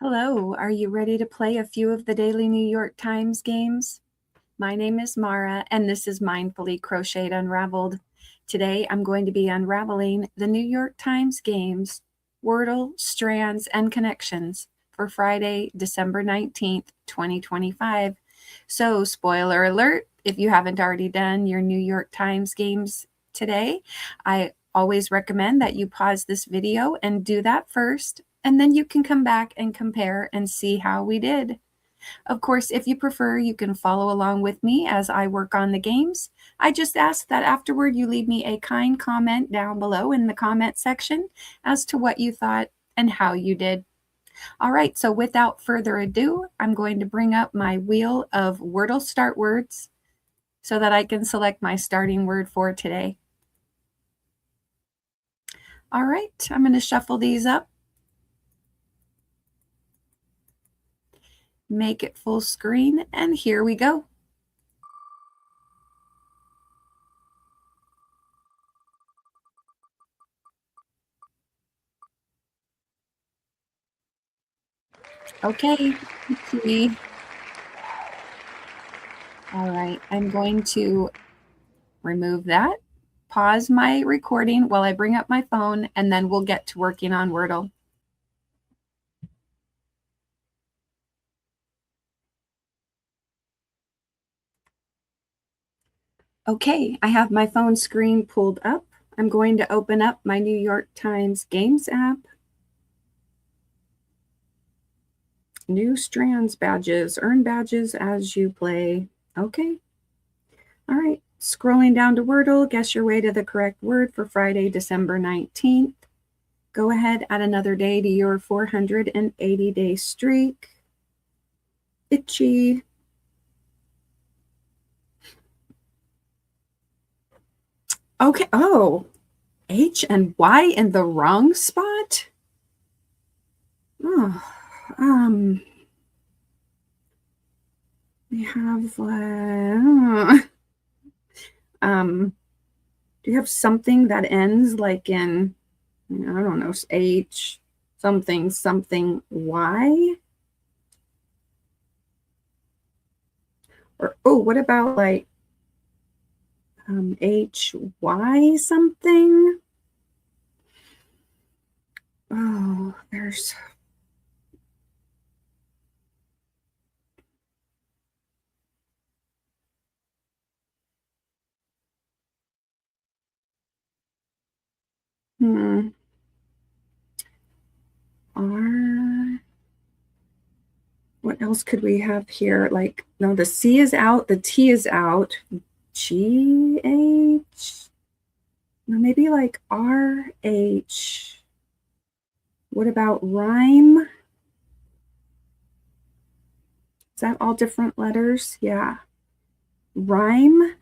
Hello, are you ready to play a few of the daily New York Times games? My name is Mara, and this is Mindfully Crocheted Unraveled. Today, I'm going to be unraveling the New York Times games, Wordle, Strands, and Connections for Friday, December 19th, 2025. So, spoiler alert, if you haven't already done your New York Times games today, I always recommend that you pause this video and do that first, and then you can come back and compare and see how we did. Of course, if you prefer, you can follow along with me as I work on the games. I just ask that afterward you leave me a kind comment down below in the comment section as to what you thought and how you did. All right, so without further ado, I'm going to bring up my wheel of Wordle start words so that I can select my starting word for today. All right, I'm going to shuffle these up. Make it full screen, and here we go. Okay, all right, I'm going to remove that, pause my recording while I bring up my phone, and then we'll get to working on Wordle. Okay, I have my phone screen pulled up. I'm going to open up my New York Times Games app. New Strands badges. Earn badges as you play. Okay. All right. Scrolling down to Wordle, guess your way to the correct word for Friday, December 19th. Go ahead, add another day to your 480-day streak. Itchy. Okay. Oh, H and Y in the wrong spot? Oh, we have, do you have something that ends like in, I don't know, H, something, something, Y? Or, oh, what about like H, Y something? Oh, there's, R, what else could we have here? Like, no, the C is out, the T is out. G, H, maybe like R, H. What about rhyme? Is that all different letters? Yeah. Rhyme.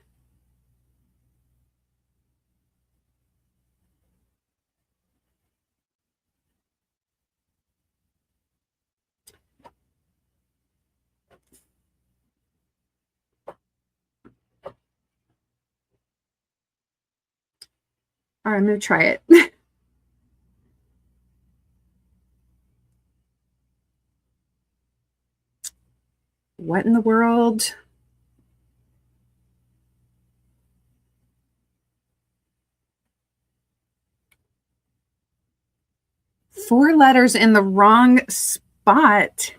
All right, I'm going to try it. What in the world? Four letters in the wrong spot.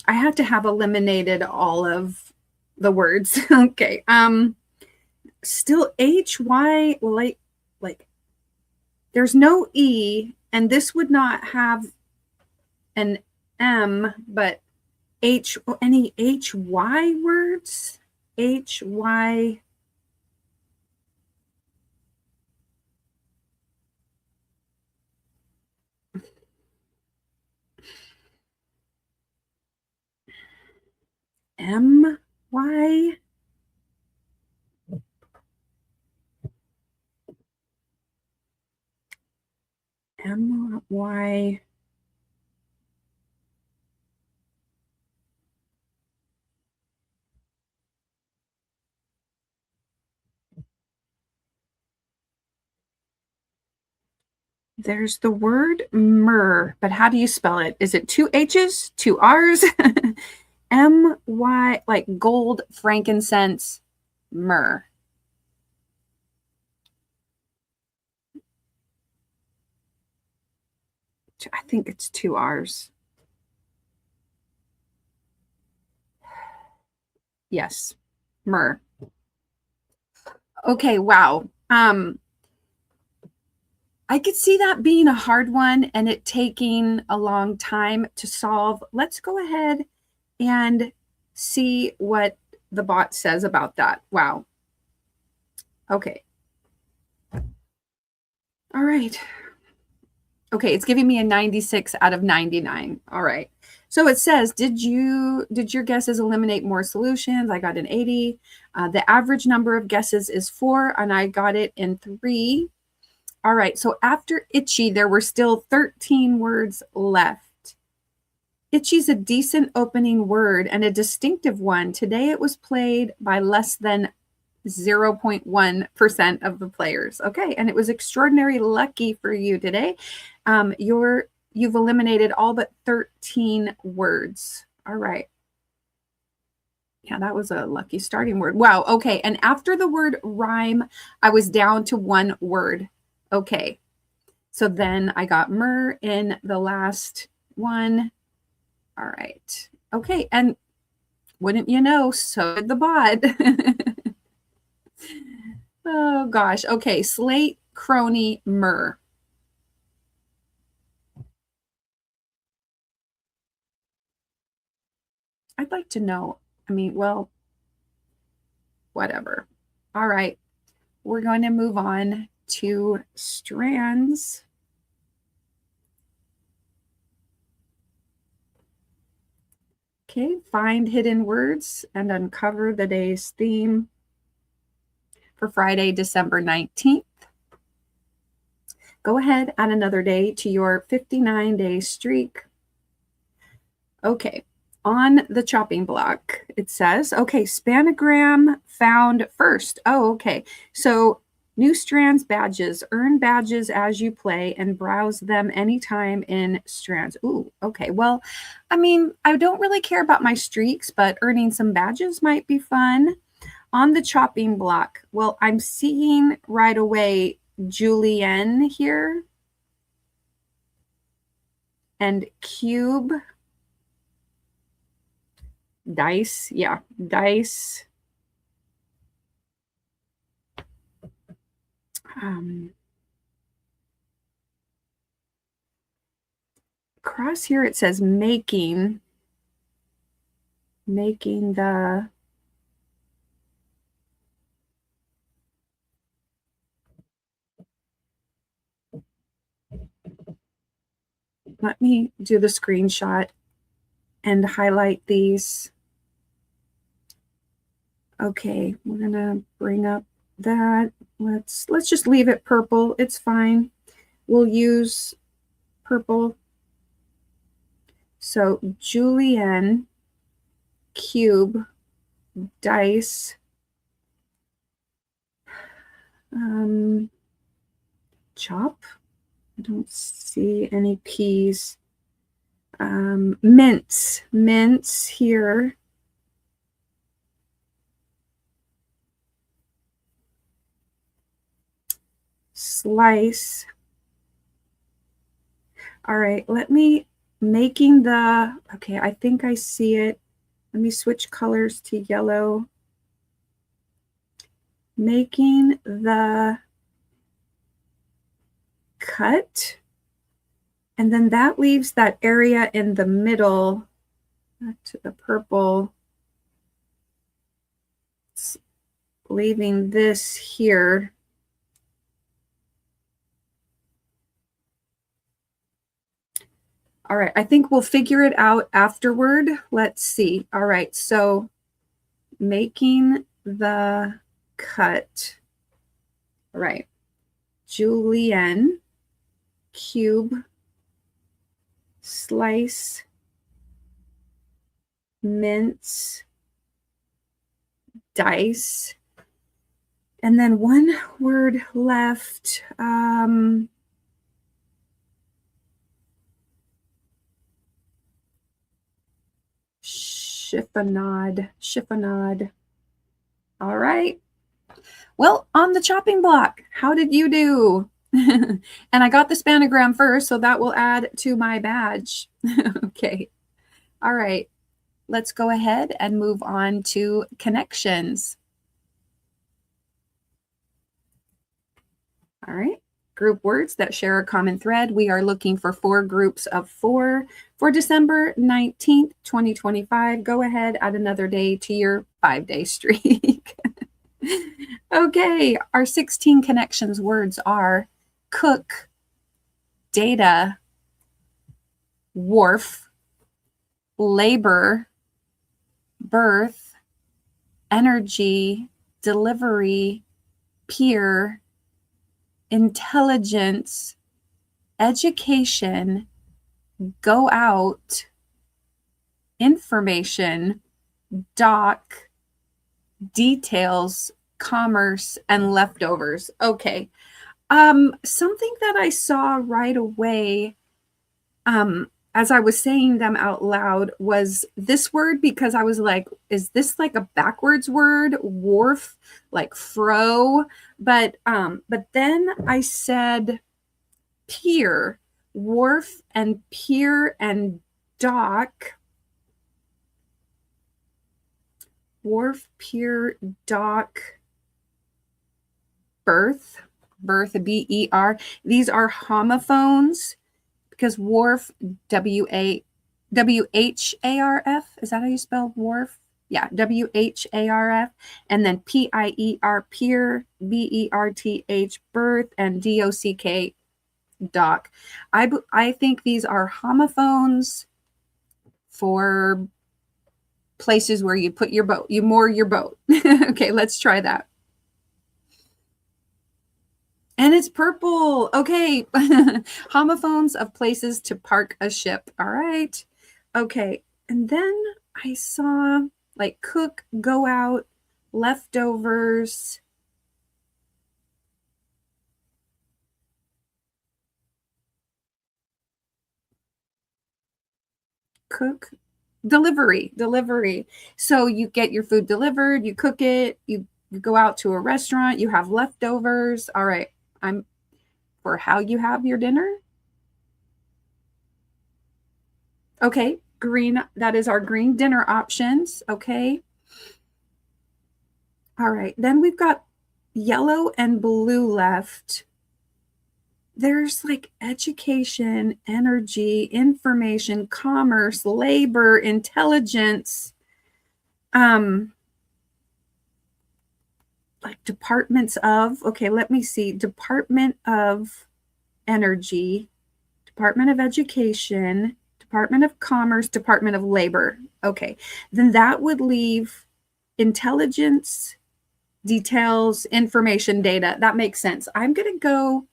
I had to have eliminated all of the words. Okay. Still H, Y, well, like there's no E, and this would not have an M, but H, any H, Y words? H, Y. M, Y. M, Y. There's the word myrrh, but how do you spell it? Is it 2 H's, 2 R's? M-Y, like gold, frankincense, myrrh. I think it's 2 R's. Yes, myrrh. Okay, wow. I could see that being a hard one and it taking a long time to solve. Let's go ahead and see what the bot says about that. Wow. Okay. All right. Okay, it's giving me a 96 out of 99. All right. So it says, did your guesses eliminate more solutions? I got an 80. The average number of guesses is 4, and I got it in 3. All right. So after itchy, there were still 13 words left. Itchy's a decent opening word and a distinctive one. Today it was played by less than 0.1% of the players. Okay, and it was extraordinary lucky for you today. You've eliminated all but 13 words. All right. Yeah, that was a lucky starting word. Wow. Okay, and after the word rhyme, I was down to 1 word. Okay, so then I got myrrh in the last one. All right. Okay, and wouldn't you know, so did the bot. Oh, gosh. Okay, slate, crony, myrrh. I'd like to know. I mean, well, whatever. All right, we're going to move on to strands. Okay, find hidden words and uncover the day's theme for Friday, December 19th. Go ahead, add another day to your 59-day streak. Okay, on the chopping block, it says, okay, spanogram found first. Oh, okay. So new strands badges, earn badges as you play and browse them anytime in strands. Ooh, okay. Well, I mean, I don't really care about my streaks, but earning some badges might be fun. On the chopping block, well, I'm seeing right away Julienne here and cube. Dice, yeah, dice. Across here it says making the let me do the screenshot and highlight these. Okay, we're gonna bring up that. Let's just leave it purple. It's fine. We'll use purple. So Julienne, cube, dice, chop. I don't see any P's. Mince here. Slice. All right, let me making the, okay, I think I see it. Let me switch colors to yellow. Making the cut. And then that leaves that area in the middle. Back to the purple. It's leaving this here. All right, I think we'll figure it out afterward. Let's see. All right, so making the cut. All right, Julienne, cube, slice, mince, dice, and then one word left. Chiffonade. All right. Well, on the chopping block, how did you do? And I got the spanogram first, so that will add to my badge. Okay. All right. Let's go ahead and move on to connections. All right. Group words that share a common thread. We are looking for 4 groups of 4 for December 19th, 2025. Go ahead, add another day to your 5-day streak. Okay, our 16 connections words are cook, data, wharf, labor, birth, energy, delivery, peer, intelligence, education, go out, information, doc, details, commerce, and leftovers. Okay. Something that I saw right away, as I was saying them out loud, was this word, because I was like, is this like a backwards word? Wharf, like fro. But then I said pier, wharf and pier and dock. Wharf, pier, dock, birth, B-E-R. These are homophones because wharf, W-H-A-R-F. Is that how you spell wharf? Yeah, W-H-A-R-F. And then P-I-E-R, peer, B-E-R-T-H, birth, and D-O-C-K, dock. I think these are homophones for places where you put your boat, you moor your boat. Okay, let's try that. And it's purple. Okay. Homophones of places to park a ship. All right. Okay. And then I saw like cook, go out, leftovers. Cook, delivery. So you get your food delivered, you cook it, you go out to a restaurant, you have leftovers. All right. I'm for how you have your dinner. Okay, green, that is our green dinner options. Okay. All right, then we've got yellow and blue left. There's like education, energy, information, commerce, labor, intelligence, like departments of, okay, let me see, Department of Energy, Department of Education, Department of Commerce, Department of Labor. Okay, then that would leave intelligence, details, information, data. That makes sense. I'm going to go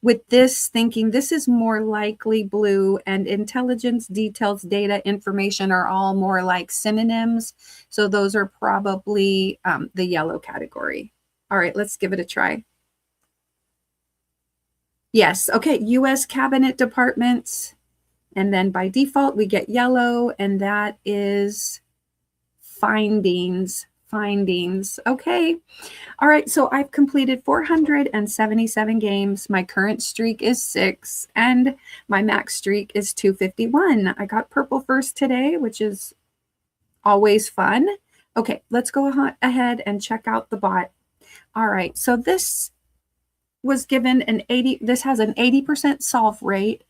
with this, thinking this is more likely blue, and intelligence, details, data, information are all more like synonyms. So those are probably the yellow category. All right, let's give it a try. Yes. Okay. U.S. Cabinet Departments. And then by default, we get yellow, and that is findings. Okay. All right. So I've completed 477 games. My current streak is 6, and my max streak is 251. I got purple first today, which is always fun. Okay. Let's go ahead and check out the bot. All right. So this was given an 80. This has an 80% solve rate.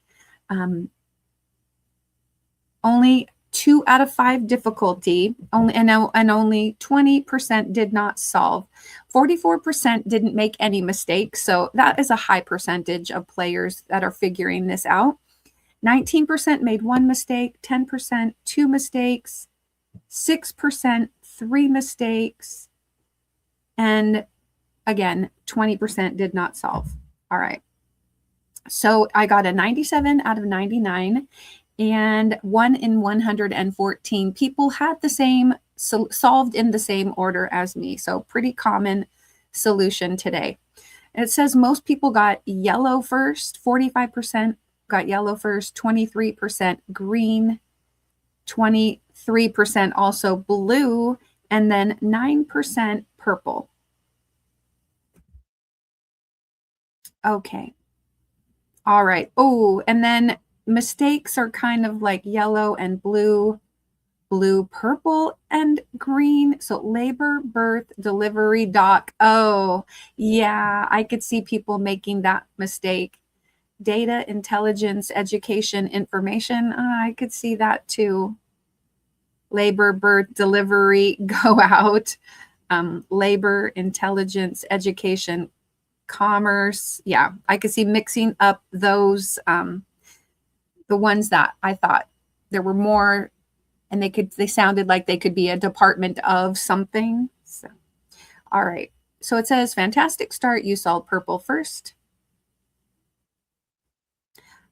Only 2 out of 5 difficulty, only 20% did not solve. 44% didn't make any mistakes. So that is a high percentage of players that are figuring this out. 19% made 1 mistake, 10% 2 mistakes, 6% 3 mistakes, and again, 20% did not solve. All right. So I got a 97 out of 99. And 1 in 114 people had the same, solved in the same order as me. So pretty common solution today. And it says most people got yellow first, 45% got yellow first, 23% green, 23% 3% also blue, and then 9% purple. Okay. All right. Oh, and then mistakes are kind of like yellow and blue, purple, and green. So labor, birth, delivery, doc. Oh, yeah, I could see people making that mistake. Data, intelligence, education, information. I could see that too. Labor, birth, delivery, go out. Labor, intelligence, education, commerce. Yeah, I could see mixing up those, the ones that I thought there were more, and they sounded like they could be a department of something. So, all right. So it says, fantastic start. You solved purple first.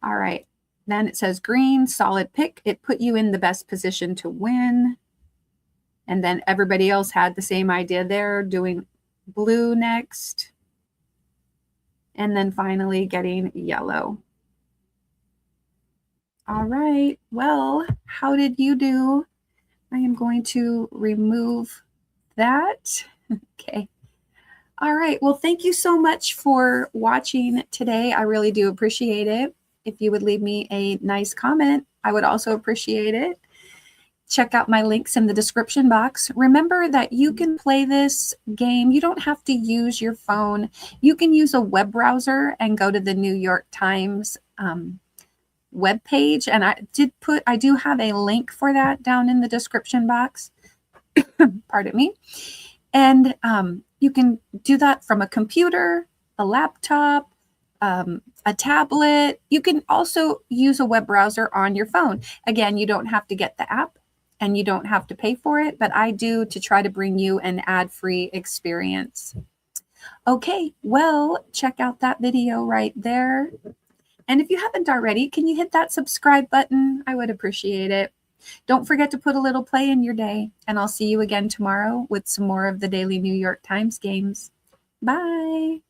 All right. Then it says green, solid pick. It put you in the best position to win. And then everybody else had the same idea there, doing blue next. And then finally getting yellow. All right. Well, how did you do? I am going to remove that. Okay. All right. Well, thank you so much for watching today. I really do appreciate it. If you would leave me a nice comment, I would also appreciate it. Check out my links in the description box. Remember that you can play this game. You don't have to use your phone. You can use a web browser and go to the New York Times web page. And I do have a link for that down in the description box. Pardon me. And you can do that from a computer, a laptop, a tablet. You can also use a web browser on your phone. Again, you don't have to get the app and you don't have to pay for it, but I do to try to bring you an ad-free experience. Okay, well, check out that video right there. And if you haven't already, can you hit that subscribe button? I would appreciate it. Don't forget to put a little play in your day, and I'll see you again tomorrow with some more of the daily New York Times games. Bye.